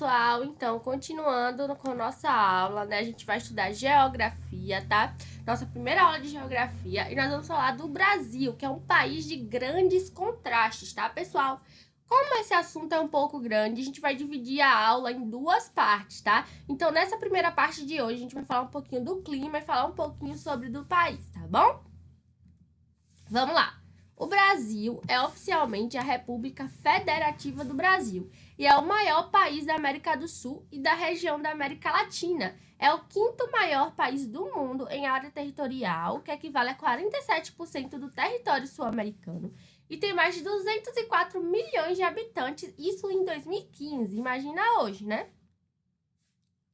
pessoal? Então, continuando com nossa aula, né? A gente vai estudar geografia, tá? Nossa primeira aula de geografia. E nós vamos falar do Brasil, que é um país de grandes contrastes, tá, pessoal? Como esse assunto é um pouco grande, a gente vai dividir a aula em duas partes, tá? Então, nessa primeira parte de hoje, a gente vai falar um pouquinho do clima e falar um pouquinho sobre do país, tá bom? Vamos lá! O Brasil é oficialmente a República Federativa do Brasil e é o maior país da América do Sul e da região da América Latina. É o quinto maior país do mundo em área territorial, que equivale a 47% do território sul-americano, e tem mais de 204 milhões de habitantes, isso em 2015. Imagina hoje, né?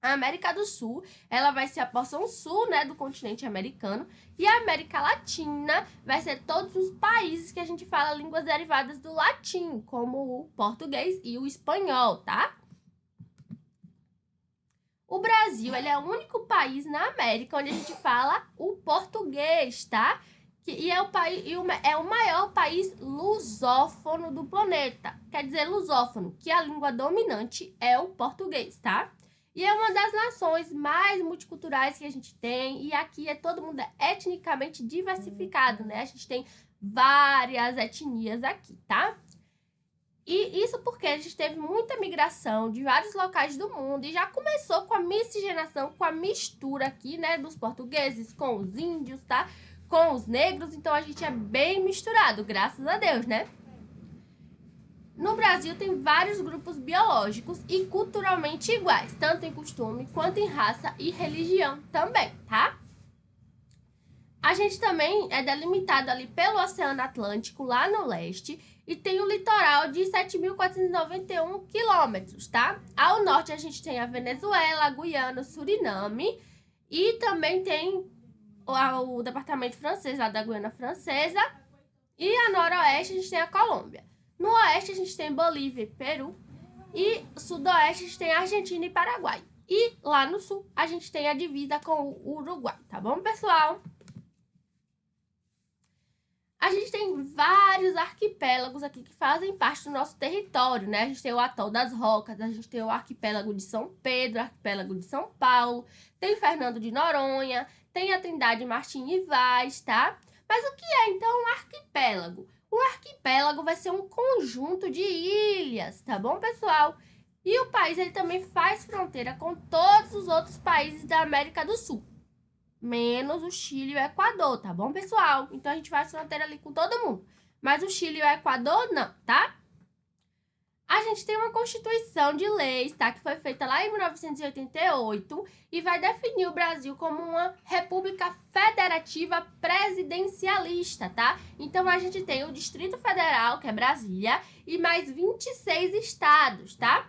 A América do Sul, ela vai ser a porção sul, né, do continente americano, e a América Latina vai ser todos os países que a gente fala línguas derivadas do latim, como o português e o espanhol, tá? O Brasil, ele é o único país na América onde a gente fala o português, tá? E é o maior país lusófono do planeta. Quer dizer, lusófono, que a língua dominante é o português, tá? E é uma das nações mais multiculturais que a gente tem. E aqui todo mundo é etnicamente diversificado, né? A gente tem várias etnias aqui, tá? E isso porque a gente teve muita migração de vários locais do mundo. E já começou com a miscigenação, com a mistura aqui, né? Dos portugueses com os índios, tá? Com os negros. Então, a gente é bem misturado, graças a Deus, né? No Brasil, tem vários grupos biológicos e culturalmente iguais, tanto em costume quanto em raça e religião também, tá? A gente também é delimitado ali pelo Oceano Atlântico, lá no leste, e tem um litoral de 7.491 quilômetros, tá? Ao norte, a gente tem a Venezuela, a Guiana, o Suriname, e também tem o departamento francês, lá da Guiana Francesa, e a noroeste, a gente tem a Colômbia. No oeste, a gente tem Bolívia e Peru. E sudoeste, a gente tem Argentina e Paraguai. E lá no sul, a gente tem a divisa com o Uruguai, tá bom, pessoal? A gente tem vários arquipélagos aqui que fazem parte do nosso território, né? A gente tem o Atol das Rocas, a gente tem o arquipélago de São Pedro, o arquipélago de São Paulo, tem Fernando de Noronha, tem a Trindade Martim e Vaz, tá? Mas o que é, então, um arquipélago? O arquipélago vai ser um conjunto de ilhas, tá bom, pessoal? E o país, ele também faz fronteira com todos os outros países da América do Sul, menos o Chile e o Equador, tá bom, pessoal? Então, a gente faz fronteira ali com todo mundo. Mas o Chile e o Equador, não, tá? A gente tem uma constituição de leis, tá? Que foi feita lá em 1988 e vai definir o Brasil como uma república federativa presidencialista, tá? Então, a gente tem o Distrito Federal, que é Brasília, e mais 26 estados, tá?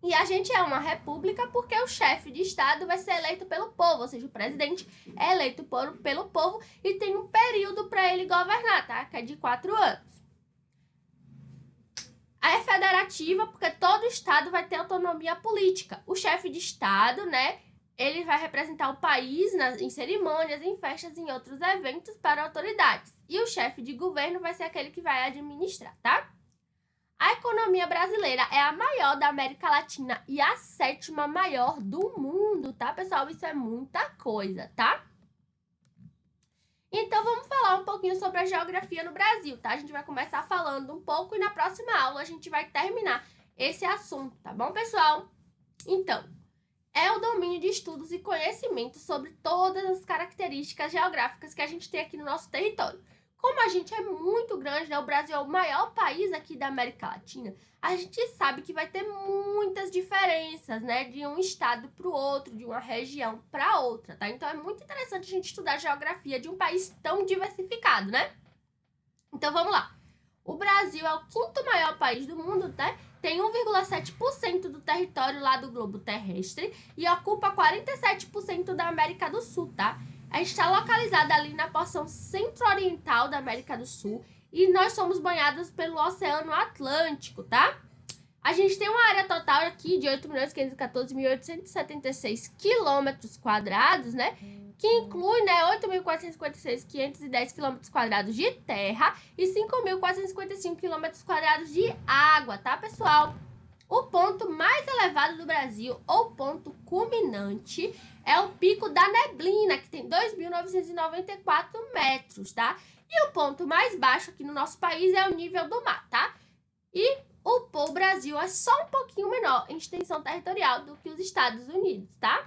E a gente é uma república porque o chefe de estado vai ser eleito pelo povo, ou seja, o presidente é eleito pelo povo e tem um período para ele governar, tá? Que é de 4 anos. É federativa porque todo estado vai ter autonomia política. O chefe de estado, né, ele vai representar o país em cerimônias, em festas, em outros eventos para autoridades. E o chefe de governo vai ser aquele que vai administrar, tá? A economia brasileira é a maior da América Latina e a 7ª maior do mundo, tá, pessoal? Isso é muita coisa, tá? Então, vamos falar um pouquinho sobre a geografia no Brasil, tá? A gente vai começar falando um pouco e na próxima aula a gente vai terminar esse assunto, tá bom, pessoal? Então, é o domínio de estudos e conhecimentos sobre todas as características geográficas que a gente tem aqui no nosso território. Como a gente é muito grande, né? O Brasil é o maior país aqui da América Latina, a gente sabe que vai ter muitas diferenças, né? De um estado para o outro, de uma região para outra, tá? Então, é muito interessante a gente estudar a geografia de um país tão diversificado, né? Então, vamos lá. O Brasil é o 5º maior país do mundo, né? Tem 1,7% do território lá do globo terrestre e ocupa 47% da América do Sul, tá? A gente está localizada ali na porção centro-oriental da América do Sul e nós somos banhados pelo Oceano Atlântico, tá? A gente tem uma área total aqui de 8.514.876 quilômetros quadrados, né? Que inclui, né, 8.456.510 quilômetros quadrados de terra e 5.455 quilômetros quadrados de água, tá, pessoal? O ponto mais elevado do Brasil, ou ponto culminante, é o Pico da Neblina, que tem 2.994 metros, tá? E o ponto mais baixo aqui no nosso país é o nível do mar, tá? E o Brasil é só um pouquinho menor em extensão territorial do que os Estados Unidos, tá?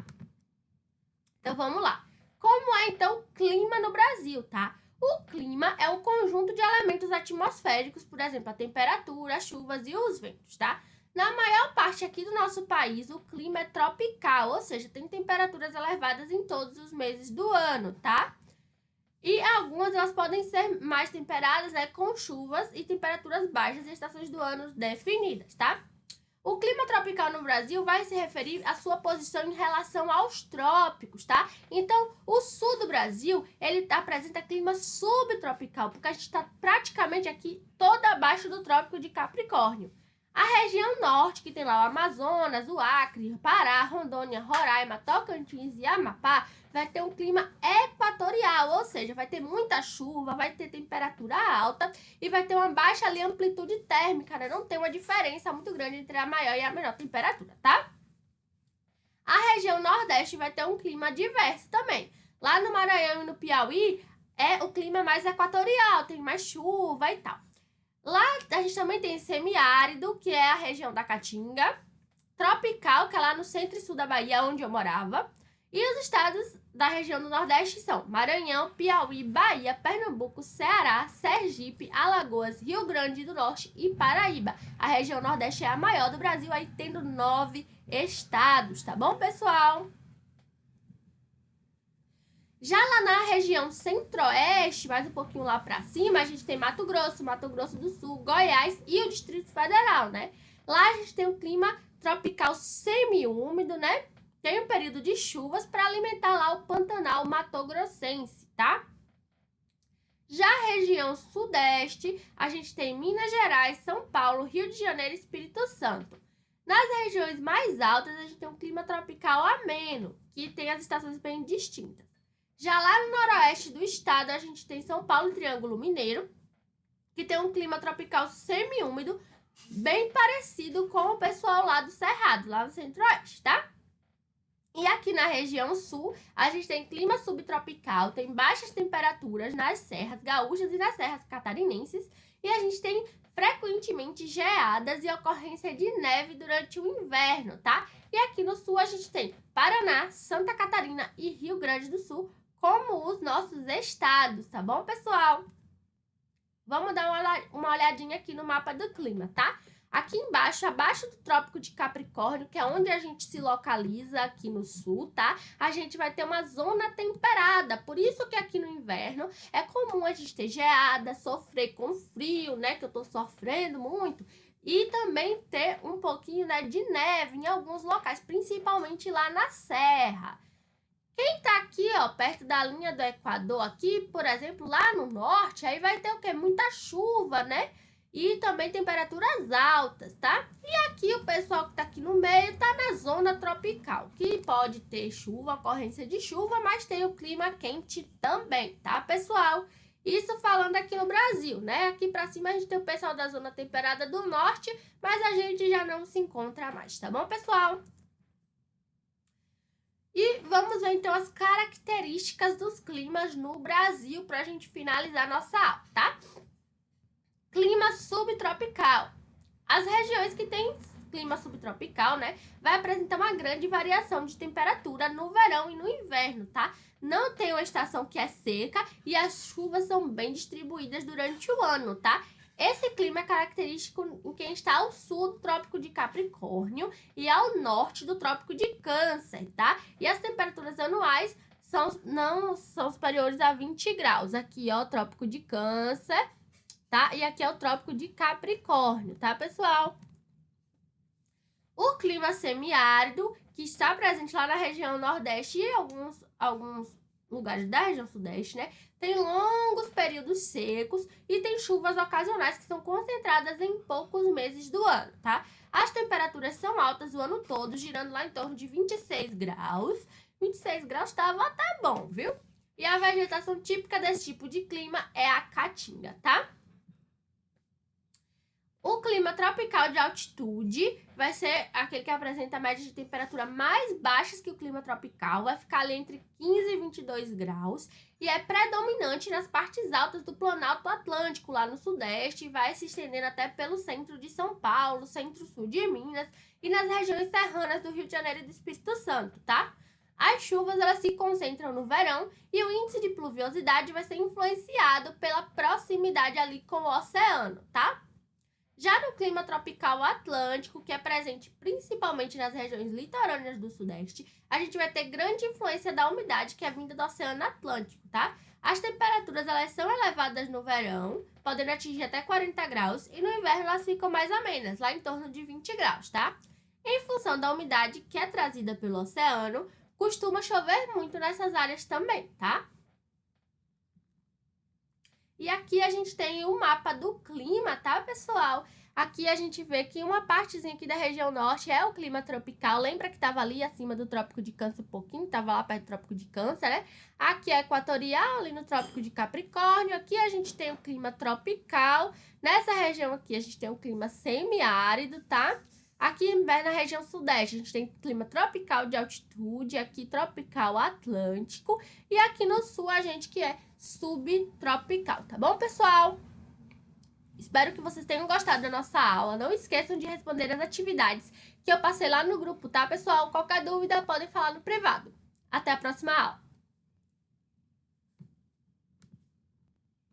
Então, vamos lá. Como é, então, o clima no Brasil, tá? O clima é um conjunto de elementos atmosféricos, por exemplo, a temperatura, as chuvas e os ventos, tá? Na maior parte aqui do nosso país, o clima é tropical, ou seja, tem temperaturas elevadas em todos os meses do ano, tá? E algumas elas podem ser mais temperadas, né, com chuvas e temperaturas baixas e estações do ano definidas, tá? O clima tropical no Brasil vai se referir à sua posição em relação aos trópicos, tá? Então, o sul do Brasil, ele apresenta clima subtropical, porque a gente está praticamente aqui toda abaixo do trópico de Capricórnio. A região norte, que tem lá o Amazonas, o Acre, Pará, Rondônia, Roraima, Tocantins e Amapá, vai ter um clima equatorial, ou seja, vai ter muita chuva, vai ter temperatura alta e vai ter uma baixa ali amplitude térmica, né? Não tem uma diferença muito grande entre a maior e a menor temperatura, tá? A região nordeste vai ter um clima diverso também. Lá no Maranhão e no Piauí, o clima mais equatorial, tem mais chuva e tal. Lá a gente também tem semiárido, que é a região da Caatinga, tropical, que é lá no centro e sul da Bahia, onde eu morava, e os estados da região do Nordeste são Maranhão, Piauí, Bahia, Pernambuco, Ceará, Sergipe, Alagoas, Rio Grande do Norte e Paraíba. A região Nordeste é a maior do Brasil, aí tendo 9 estados, tá bom, pessoal? Já lá na região centro-oeste, mais um pouquinho lá pra cima, a gente tem Mato Grosso do Sul, Goiás e o Distrito Federal, né? Lá a gente tem um clima tropical semi-úmido, né? Tem um período de chuvas para alimentar lá o Pantanal Mato-Grossense, tá? Já a região sudeste, a gente tem Minas Gerais, São Paulo, Rio de Janeiro e Espírito Santo. Nas regiões mais altas, a gente tem um clima tropical ameno, que tem as estações bem distintas. Já lá no noroeste do estado, a gente tem São Paulo e Triângulo Mineiro, que tem um clima tropical semi-úmido, bem parecido com o pessoal lá do Cerrado, lá no centro-oeste, tá? E aqui na região sul, a gente tem clima subtropical, tem baixas temperaturas nas serras gaúchas e nas serras catarinenses, e a gente tem frequentemente geadas e ocorrência de neve durante o inverno, tá? E aqui no sul a gente tem Paraná, Santa Catarina e Rio Grande do Sul como os nossos estados, tá bom, pessoal? Vamos dar uma olhadinha aqui no mapa do clima, tá? Aqui embaixo, abaixo do Trópico de Capricórnio, que é onde a gente se localiza aqui no sul, tá? A gente vai ter uma zona temperada, por isso que aqui no inverno é comum a gente ter geada, sofrer com frio, né? Que eu tô sofrendo muito. E também ter um pouquinho, né, de neve em alguns locais, principalmente lá na serra. Quem tá aqui, ó, perto da linha do Equador aqui, por exemplo, lá no norte, aí vai ter o quê? Muita chuva, né? E também temperaturas altas, tá? E aqui o pessoal que tá aqui no meio tá na zona tropical, que pode ter chuva, ocorrência de chuva, mas tem o clima quente também, tá, pessoal? Isso falando aqui no Brasil, né? Aqui pra cima a gente tem o pessoal da zona temperada do norte, mas a gente já não se encontra mais, tá bom, pessoal? E vamos ver então as características dos climas no Brasil para a gente finalizar nossa aula, tá? Clima subtropical. As regiões que têm clima subtropical, né, vai apresentar uma grande variação de temperatura no verão e no inverno, tá? Não tem uma estação que é seca e as chuvas são bem distribuídas durante o ano, tá? Esse clima é característico em quem está ao sul do Trópico de Capricórnio e ao norte do Trópico de Câncer, tá? E as temperaturas anuais não são superiores a 20 graus. Aqui é o Trópico de Câncer, tá? E aqui é o Trópico de Capricórnio, tá, pessoal? O clima semiárido, que está presente lá na região nordeste e alguns lugares da região sudeste, né? Tem longos períodos secos e tem chuvas ocasionais que são concentradas em poucos meses do ano, tá? As temperaturas são altas o ano todo, girando lá em torno de 26 graus. 26 graus tá bom, viu? E a vegetação típica desse tipo de clima é a caatinga, tá? O clima tropical de altitude vai ser aquele que apresenta médias de temperatura mais baixas que o clima tropical, vai ficar ali entre 15 e 22 graus e é predominante nas partes altas do Planalto Atlântico, lá no sudeste, e vai se estendendo até pelo centro de São Paulo, centro-sul de Minas e nas regiões serranas do Rio de Janeiro e do Espírito Santo, tá? As chuvas elas se concentram no verão e o índice de pluviosidade vai ser influenciado pela proximidade ali com o oceano, tá? Já no clima tropical atlântico, que é presente principalmente nas regiões litorâneas do sudeste, a gente vai ter grande influência da umidade que é vinda do Oceano Atlântico, tá? As temperaturas elas são elevadas no verão, podendo atingir até 40 graus, e no inverno elas ficam mais amenas, lá em torno de 20 graus, tá? Em função da umidade que é trazida pelo oceano, costuma chover muito nessas áreas também, tá? E aqui a gente tem o mapa do clima, tá, pessoal? Aqui a gente vê que uma partezinha aqui da região norte é o clima tropical. Lembra que estava ali acima do Trópico de Câncer um pouquinho? Estava lá perto do Trópico de Câncer, né? Aqui é equatorial, ali no Trópico de Capricórnio. Aqui a gente tem o clima tropical. Nessa região aqui a gente tem o clima semiárido, tá? Aqui na região sudeste a gente tem clima tropical de altitude, aqui tropical atlântico. E aqui no sul a gente que é subtropical, tá bom, pessoal? Espero que vocês tenham gostado da nossa aula. Não esqueçam de responder as atividades que eu passei lá no grupo, tá, pessoal? Qualquer dúvida, podem falar no privado. Até a próxima aula.